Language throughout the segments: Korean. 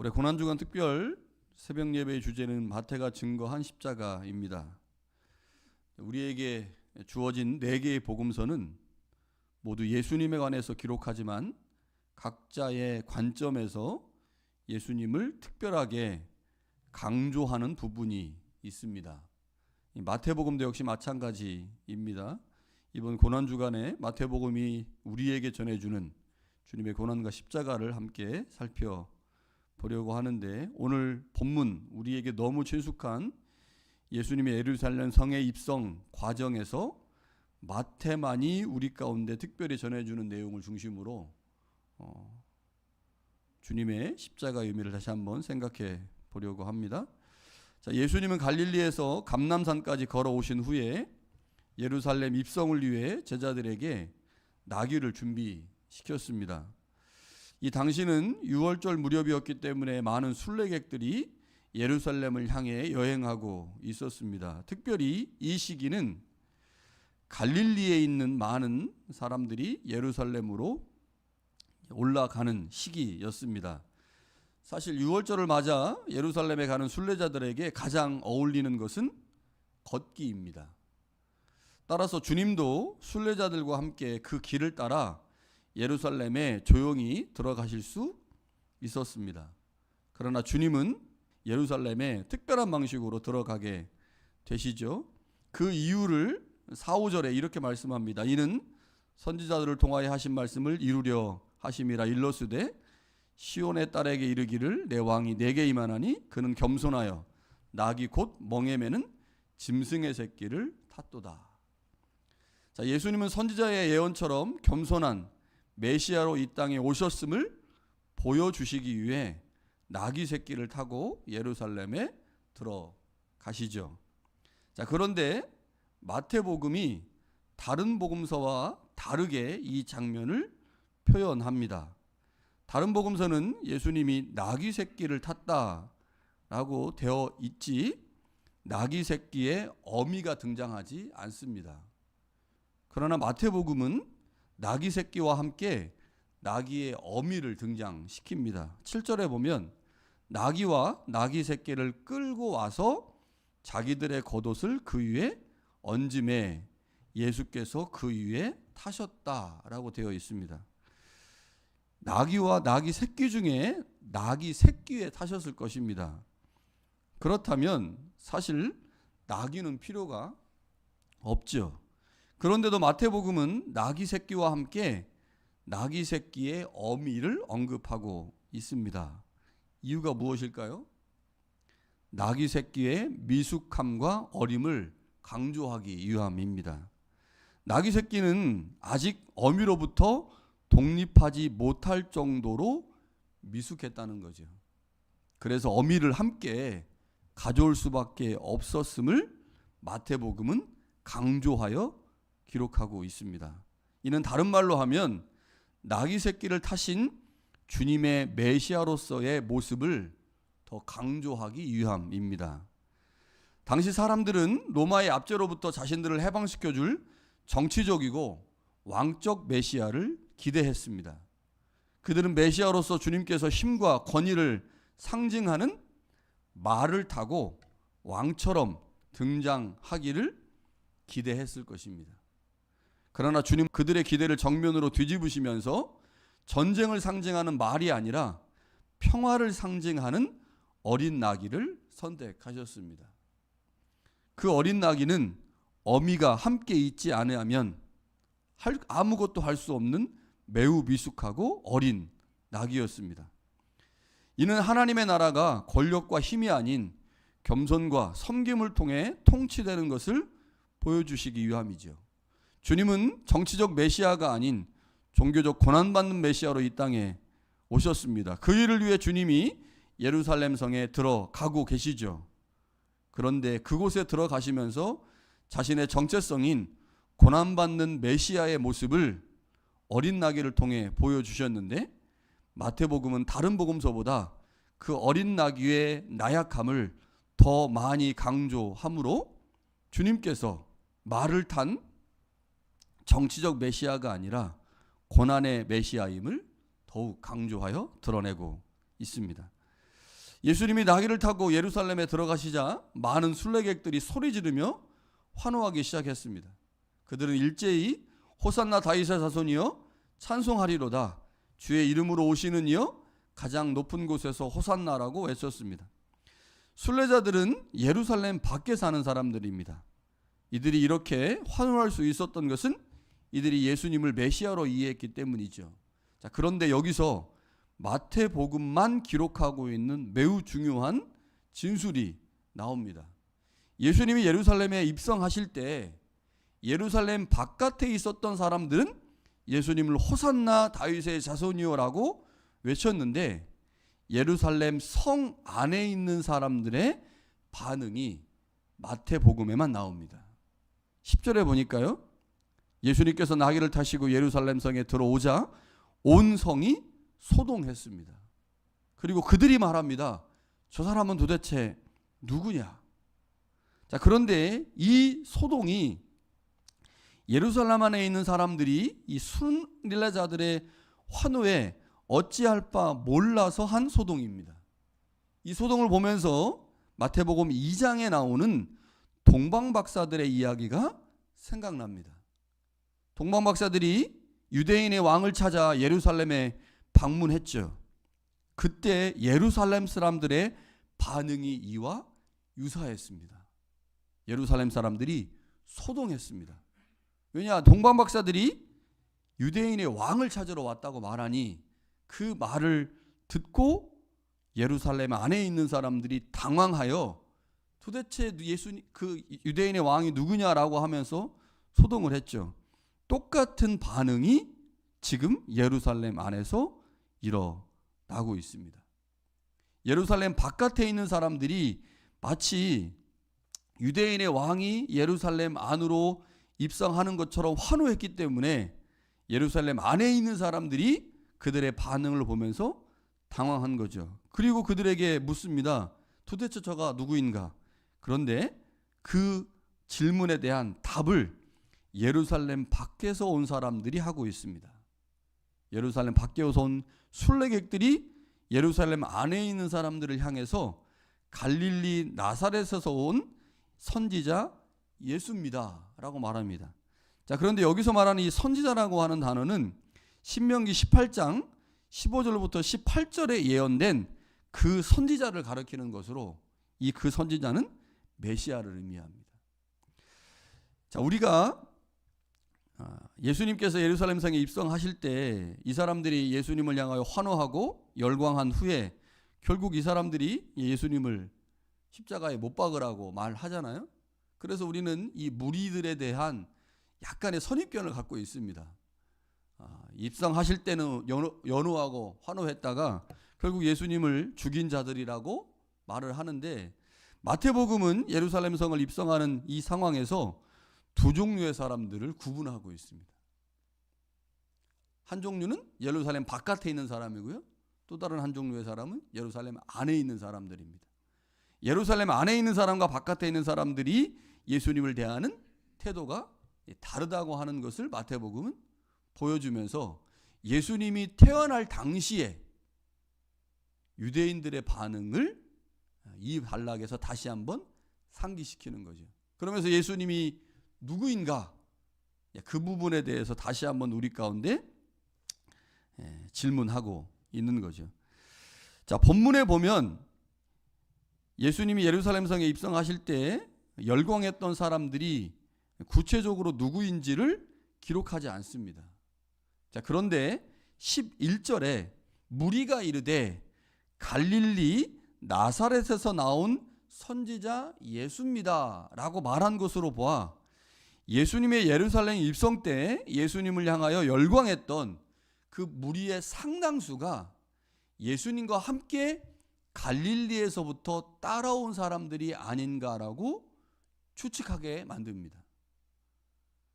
올해 고난주간 특별 새벽 예배의 주제는 마태가 증거한 십자가입니다. 우리에게 주어진 4개의 복음서는 모두 예수님에 관해서 기록하지만 각자의 관점에서 예수님을 특별하게 강조하는 부분이 있습니다. 마태복음도 역시 마찬가지입니다. 이번 고난주간에 마태복음이 우리에게 전해주는 주님의 고난과 십자가를 함께 살펴보려고 하는데, 오늘 본문 우리에게 너무 친숙한 예수님의 예루살렘 성에 입성 과정에서 마태만이 우리 가운데 특별히 전해주는 내용을 중심으로 주님의 십자가의 의미를 다시 한번 생각해 보려고 합니다. 자, 예수님은 갈릴리에서 감람산까지 걸어오신 후에 예루살렘 입성을 위해 제자들에게 나귀를 준비시켰습니다. 이 당시는 유월절 무렵이었기 때문에 많은 순례객들이 예루살렘을 향해 여행하고 있었습니다. 특별히 이 시기는 갈릴리에 있는 많은 사람들이 예루살렘으로 올라가는 시기였습니다. 사실 유월절을 맞아 예루살렘에 가는 순례자들에게 가장 어울리는 것은 걷기입니다. 따라서 주님도 순례자들과 함께 그 길을 따라 예루살렘에 조용히 들어가실 수 있었습니다. 그러나 주님은 예루살렘에 특별한 방식으로 들어가게 되시죠. 그 이유를 4, 5절에 이렇게 말씀합니다. 이는 선지자들을 통하여 하신 말씀을 이루려 하심이라. 일러스되 시온의 딸에게 이르기를 내 왕이 내게 임하나니 그는 겸손하여 낙이 곧 멍에 매는 짐승의 새끼를 탔도다. 자, 예수님은 선지자의 예언처럼 겸손한 메시아로 이 땅에 오셨음을 보여주시기 위해 나귀 새끼를 타고 예루살렘에 들어가시죠. 자, 그런데 마태복음이 다른 복음서와 다르게 이 장면을 표현합니다. 다른 복음서는 예수님이 나귀 새끼를 탔다라고 되어 있지 나귀 새끼의 어미가 등장하지 않습니다. 그러나 마태복음은 나귀 새끼와 함께 나귀의 어미를 등장시킵니다. 7절에 보면 나귀와 나귀 새끼를 끌고 와서 자기들의 겉옷을 그 위에 얹음에 예수께서 그 위에 타셨다라고 되어 있습니다. 나귀와 나귀 새끼 중에 나귀 새끼에 타셨을 것입니다. 그렇다면 사실 나귀는 필요가 없죠. 그런데도 마태복음은 나귀 새끼와 함께 나귀 새끼의 어미를 언급하고 있습니다. 이유가 무엇일까요? 나귀 새끼의 미숙함과 어림을 강조하기 위함입니다. 나귀 새끼는 아직 어미로부터 독립하지 못할 정도로 미숙했다는 거죠. 그래서 어미를 함께 가져올 수밖에 없었음을 마태복음은 강조하여 기록하고 있습니다. 이는 다른 말로 하면 나귀 새끼를 타신 주님의 메시아로서의 모습을 더 강조하기 위함입니다. 당시 사람들은 로마의 압제로부터 자신들을 해방시켜줄 정치적이고 왕적 메시아를 기대했습니다. 그들은 메시아로서 주님께서 힘과 권위를 상징하는 말을 타고 왕처럼 등장하기를 기대했을 것입니다. 그러나 주님 그들의 기대를 정면으로 뒤집으시면서 전쟁을 상징하는 말이 아니라 평화를 상징하는 어린 나귀를 선택하셨습니다. 그 어린 나귀는 어미가 함께 있지 않으면 아무것도 할 수 없는 매우 미숙하고 어린 나귀였습니다. 이는 하나님의 나라가 권력과 힘이 아닌 겸손과 섬김을 통해 통치되는 것을 보여주시기 위함이죠. 주님은 정치적 메시아가 아닌 종교적 고난받는 메시아로 이 땅에 오셨습니다. 그 일을 위해 주님이 예루살렘 성에 들어가고 계시죠. 그런데 그곳에 들어가시면서 자신의 정체성인 고난받는 메시아의 모습을 어린 나귀를 통해 보여주셨는데, 마태복음은 다른 복음서보다 그 어린 나귀의 나약함을 더 많이 강조하므로 주님께서 말을 탄 정치적 메시아가 아니라 고난의 메시아임을 더욱 강조하여 드러내고 있습니다. 예수님이 나귀를 타고 예루살렘에 들어가시자 많은 순례객들이 소리 지르며 환호하기 시작했습니다. 그들은 일제히 호산나 다윗의 자손이여 찬송하리로다, 주의 이름으로 오시는 이여 가장 높은 곳에서 호산나라고 외쳤습니다. 순례자들은 예루살렘 밖에 사는 사람들입니다. 이들이 이렇게 환호할 수 있었던 것은 이들이 예수님을 메시아로 이해했기 때문이죠. 자, 그런데 여기서 마태복음만 기록하고 있는 매우 중요한 진술이 나옵니다. 예수님이 예루살렘에 입성하실 때 예루살렘 바깥에 있었던 사람들은 예수님을 호산나 다윗의 자손이요라고 외쳤는데 예루살렘 성 안에 있는 사람들의 반응이 마태복음에만 나옵니다. 10절에 보니까요, 예수님께서 나귀를 타시고 예루살렘 성에 들어오자 온 성이 소동했습니다. 그리고 그들이 말합니다. 저 사람은 도대체 누구냐? 자, 그런데 이 소동이 예루살렘 안에 있는 사람들이 이 순례자들의 환호에 어찌할 바 몰라서 한 소동입니다. 이 소동을 보면서 마태복음 2장에 나오는 동방박사들의 이야기가 생각납니다. 동방박사들이 유대인의 왕을 찾아 예루살렘에 방문했죠. 그때 예루살렘 사람들의 반응이 이와 유사했습니다. 예루살렘 사람들이 소동했습니다. 왜냐, 동방박사들이 유대인의 왕을 찾으러 왔다고 말하니 그 말을 듣고 예루살렘 안에 있는 사람들이 당황하여 도대체 그 유대인의 왕이 누구냐라고 하면서 소동을 했죠. 똑같은 반응이 지금 예루살렘 안에서 일어나고 있습니다. 예루살렘 바깥에 있는 사람들이 마치 유대인의 왕이 예루살렘 안으로 입성하는 것처럼 환호했기 때문에 예루살렘 안에 있는 사람들이 그들의 반응을 보면서 당황한 거죠. 그리고 그들에게 묻습니다. 도대체 저가 누구인가? 그런데 그 질문에 대한 답을 예루살렘 밖에서 온 사람들이 하고 있습니다. 예루살렘 밖에서 온 순례객들이 예루살렘 안에 있는 사람들을 향해서 갈릴리 나사렛에서 온 선지자 예수입니다 라고 말합니다. 자, 그런데 여기서 말하는 이 선지자라고 하는 단어는 신명기 18장 15절부터 18절에 예언된 그 선지자를 가리키는 것으로 이 그 선지자는 메시아를 의미합니다. 자, 우리가 예수님께서 예루살렘 성에 입성하실 때 이 사람들이 예수님을 향하여 환호하고 열광한 후에 결국 이 사람들이 예수님을 십자가에 못 박으라고 말하잖아요. 그래서 우리는 이 무리들에 대한 약간의 선입견을 갖고 있습니다. 입성하실 때는 연호하고 환호했다가 결국 예수님을 죽인 자들이라고 말을 하는데, 마태복음은 예루살렘 성을 입성하는 이 상황에서 두 종류의 사람들을 구분하고 있습니다. 한 종류는 예루살렘 바깥에 있는 사람이고요, 또 다른 한 종류의 사람은 예루살렘 안에 있는 사람들입니다. 예루살렘 안에 있는 사람과 바깥에 있는 사람들이 예수님을 대하는 태도가 다르다고 하는 것을 마태복음은 보여주면서 예수님이 태어날 당시에 유대인들의 반응을 이 단락에서 다시 한번 상기시키는 거죠. 그러면서 예수님이 누구인가, 그 부분에 대해서 다시 한번 우리 가운데 질문하고 있는 거죠. 자, 본문에 보면 예수님이 예루살렘 성에 입성하실 때 열광했던 사람들이 구체적으로 누구인지를 기록하지 않습니다. 자, 그런데 11절에 무리가 이르되 갈릴리 나사렛에서 나온 선지자 예수입니다 라고 말한 것으로 보아 예수님의 예루살렘 입성 때 예수님을 향하여 열광했던 그 무리의 상당수가 예수님과 함께 갈릴리에서부터 따라온 사람들이 아닌가라고 추측하게 만듭니다.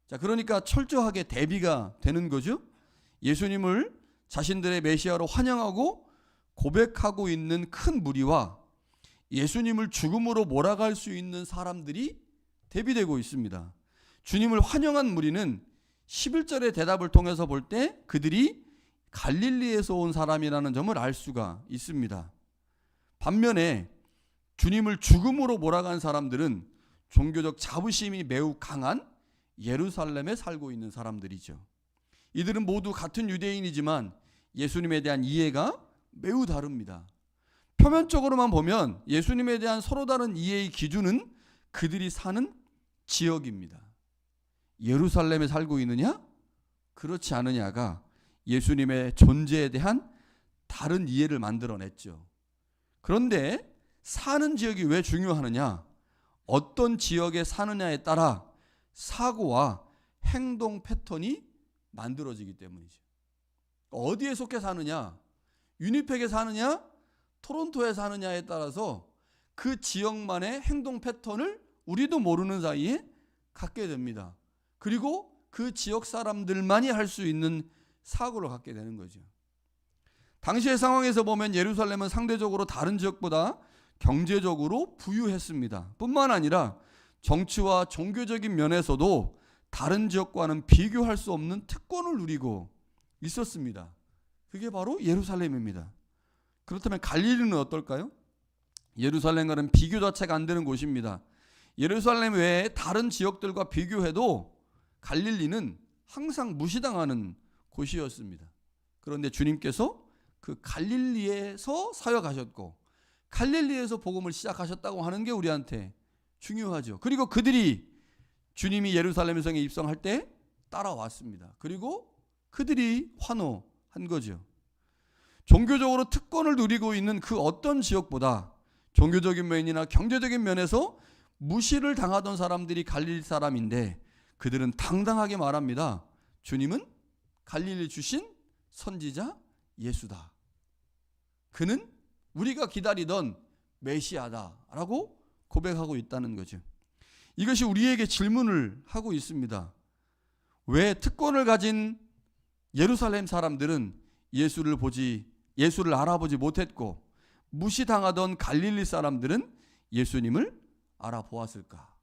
자, 그러니까 철저하게 대비가 되는 거죠. 예수님을 자신들의 메시아로 환영하고 고백하고 있는 큰 무리와 예수님을 죽음으로 몰아갈 수 있는 사람들이 대비되고 있습니다. 주님을 환영한 무리는 11절의 대답을 통해서 볼 때 그들이 갈릴리에서 온 사람이라는 점을 알 수가 있습니다. 반면에 주님을 죽음으로 몰아간 사람들은 종교적 자부심이 매우 강한 예루살렘에 살고 있는 사람들이죠. 이들은 모두 같은 유대인이지만 예수님에 대한 이해가 매우 다릅니다. 표면적으로만 보면 예수님에 대한 서로 다른 이해의 기준은 그들이 사는 지역입니다. 예루살렘에 살고 있느냐? 그렇지 않느냐가 예수님의 존재에 대한 다른 이해를 만들어냈죠. 그런데 사는 지역이 왜 중요하느냐? 어떤 지역에 사느냐에 따라 사고와 행동 패턴이 만들어지기 때문이죠. 어디에 속해 사느냐? 위니펙에 사느냐? 토론토에 사느냐에 따라서 그 지역만의 행동 패턴을 우리도 모르는 사이에 갖게 됩니다. 그리고 그 지역 사람들만이 할 수 있는 사고를 갖게 되는 거죠. 당시의 상황에서 보면 예루살렘은 상대적으로 다른 지역보다 경제적으로 부유했습니다. 뿐만 아니라 정치와 종교적인 면에서도 다른 지역과는 비교할 수 없는 특권을 누리고 있었습니다. 그게 바로 예루살렘입니다. 그렇다면 갈릴리는 어떨까요? 예루살렘과는 비교 자체가 안 되는 곳입니다. 예루살렘 외에 다른 지역들과 비교해도 갈릴리는 항상 무시당하는 곳이었습니다. 그런데 주님께서 그 갈릴리에서 사역하셨고 갈릴리에서 복음을 시작하셨다고 하는 게 우리한테 중요하죠. 그리고 그들이 주님이 예루살렘 성에 입성할 때 따라왔습니다. 그리고 그들이 환호한 거죠. 종교적으로 특권을 누리고 있는 그 어떤 지역보다 종교적인 면이나 경제적인 면에서 무시를 당하던 사람들이 갈릴리 사람인데 그들은 당당하게 말합니다. 주님은 갈릴리 주신 선지자 예수다. 그는 우리가 기다리던 메시아다라고 고백하고 있다는 거죠. 이것이 우리에게 질문을 하고 있습니다. 왜 특권을 가진 예루살렘 사람들은 예수를 알아보지 못했고 무시당하던 갈릴리 사람들은 예수님을 알아보았을까?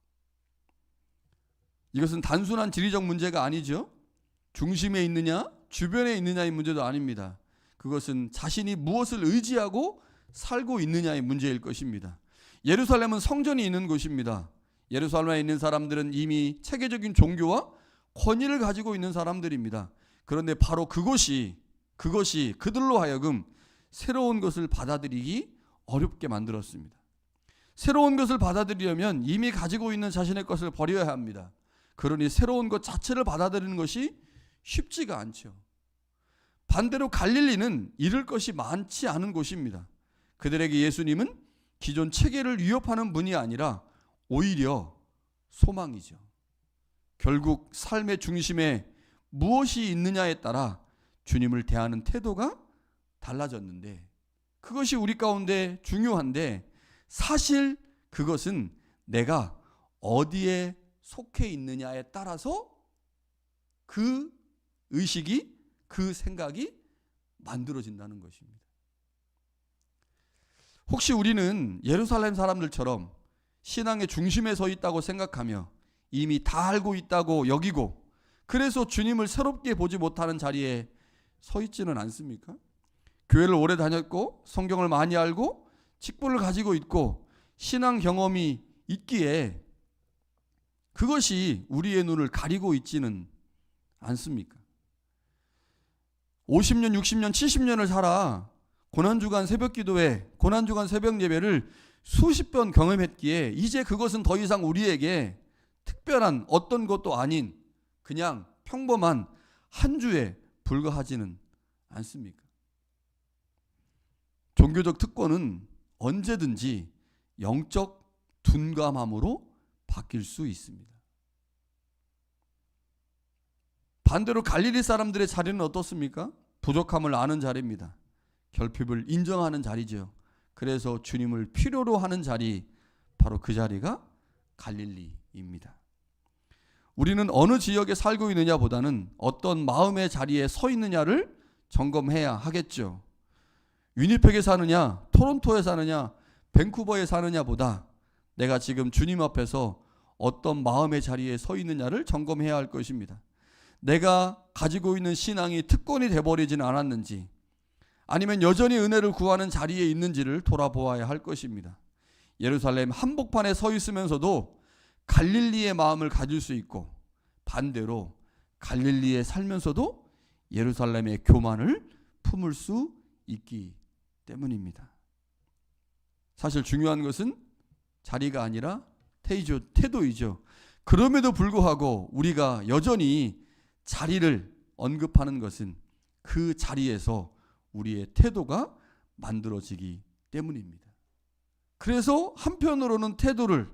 이것은 단순한 지리적 문제가 아니죠. 중심에 있느냐 주변에 있느냐의 문제도 아닙니다. 그것은 자신이 무엇을 의지하고 살고 있느냐의 문제일 것입니다. 예루살렘은 성전이 있는 곳입니다. 예루살렘에 있는 사람들은 이미 체계적인 종교와 권위를 가지고 있는 사람들입니다. 그런데 바로 그것이 그들로 하여금 새로운 것을 받아들이기 어렵게 만들었습니다. 새로운 것을 받아들이려면 이미 가지고 있는 자신의 것을 버려야 합니다. 그러니 새로운 것 자체를 받아들이는 것이 쉽지가 않죠. 반대로 갈릴리는 잃을 것이 많지 않은 곳입니다. 그들에게 예수님은 기존 체계를 위협하는 분이 아니라 오히려 소망이죠. 결국 삶의 중심에 무엇이 있느냐에 따라 주님을 대하는 태도가 달라졌는데 그것이 우리 가운데 중요한데 사실 그것은 내가 어디에 속해 있느냐에 따라서 그 의식이 그 생각이 만들어진다는 것입니다. 혹시 우리는 예루살렘 사람들처럼 신앙의 중심에 서 있다고 생각하며 이미 다 알고 있다고 여기고 그래서 주님을 새롭게 보지 못하는 자리에 서 있지는 않습니까? 교회를 오래 다녔고 성경을 많이 알고 직분을 가지고 있고 신앙 경험이 있기에 그것이 우리의 눈을 가리고 있지는 않습니까? 50년, 60년, 70년을 살아 고난주간 새벽기도회, 고난주간 새벽 예배를 수십 번 경험했기에 이제 그것은 더 이상 우리에게 특별한 어떤 것도 아닌 그냥 평범한 한 주에 불과하지는 않습니까? 종교적 특권은 언제든지 영적 둔감함으로 바뀔 수 있습니다. 반대로 갈릴리 사람들의 자리는 어떻습니까? 부족함을 아는 자리입니다. 결핍을 인정하는 자리죠. 그래서 주님을 필요로 하는 자리, 바로 그 자리가 갈릴리입니다. 우리는 어느 지역에 살고 있느냐보다는 어떤 마음의 자리에 서 있느냐를 점검해야 하겠죠. 위니펙에 사느냐, 토론토에 사느냐, 밴쿠버에 사느냐보다 내가 지금 주님 앞에서 어떤 마음의 자리에 서 있느냐를 점검해야 할 것입니다. 내가 가지고 있는 신앙이 특권이 돼버리지는 않았는지, 아니면 여전히 은혜를 구하는 자리에 있는지를 돌아보아야 할 것입니다. 예루살렘 한복판에 서 있으면서도 갈릴리의 마음을 가질 수 있고, 반대로 갈릴리에 살면서도 예루살렘의 교만을 품을 수 있기 때문입니다. 사실 중요한 것은 자리가 아니라 태도이죠. 그럼에도 불구하고 우리가 여전히 자리를 언급하는 것은 그 자리에서 우리의 태도가 만들어지기 때문입니다. 그래서 한편으로는 태도를,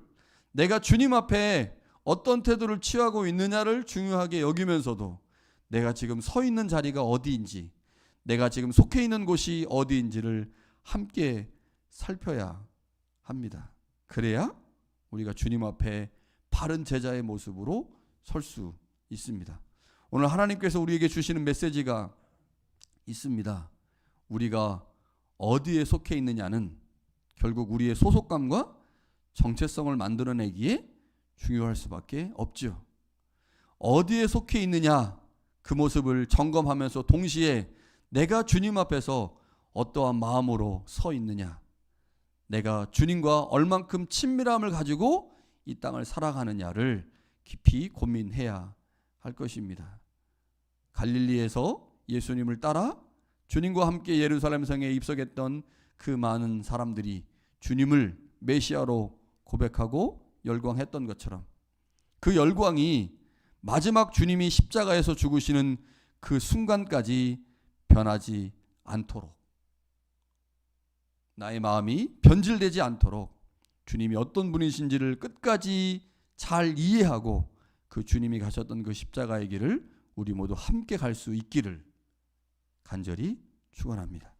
내가 주님 앞에 어떤 태도를 취하고 있느냐를 중요하게 여기면서도 내가 지금 서 있는 자리가 어디인지, 내가 지금 속해 있는 곳이 어디인지를 함께 살펴야 합니다. 그래야 우리가 주님 앞에 바른 제자의 모습으로 설 수 있습니다. 오늘 하나님께서 우리에게 주시는 메시지가 있습니다. 우리가 어디에 속해 있느냐는 결국 우리의 소속감과 정체성을 만들어내기에 중요할 수밖에 없죠. 어디에 속해 있느냐, 그 모습을 점검하면서 동시에 내가 주님 앞에서 어떠한 마음으로 서 있느냐, 내가 주님과 얼만큼 친밀함을 가지고 이 땅을 살아가느냐를 깊이 고민해야 할 것입니다. 갈릴리에서 예수님을 따라 주님과 함께 예루살렘 성에 입성했던 그 많은 사람들이 주님을 메시아로 고백하고 열광했던 것처럼, 그 열광이 마지막 주님이 십자가에서 죽으시는 그 순간까지 변하지 않도록, 나의 마음이 변질되지 않도록 주님이 어떤 분이신지를 끝까지 잘 이해하고 그 주님이 가셨던 그 십자가의 길을 우리 모두 함께 갈 수 있기를 간절히 축원합니다.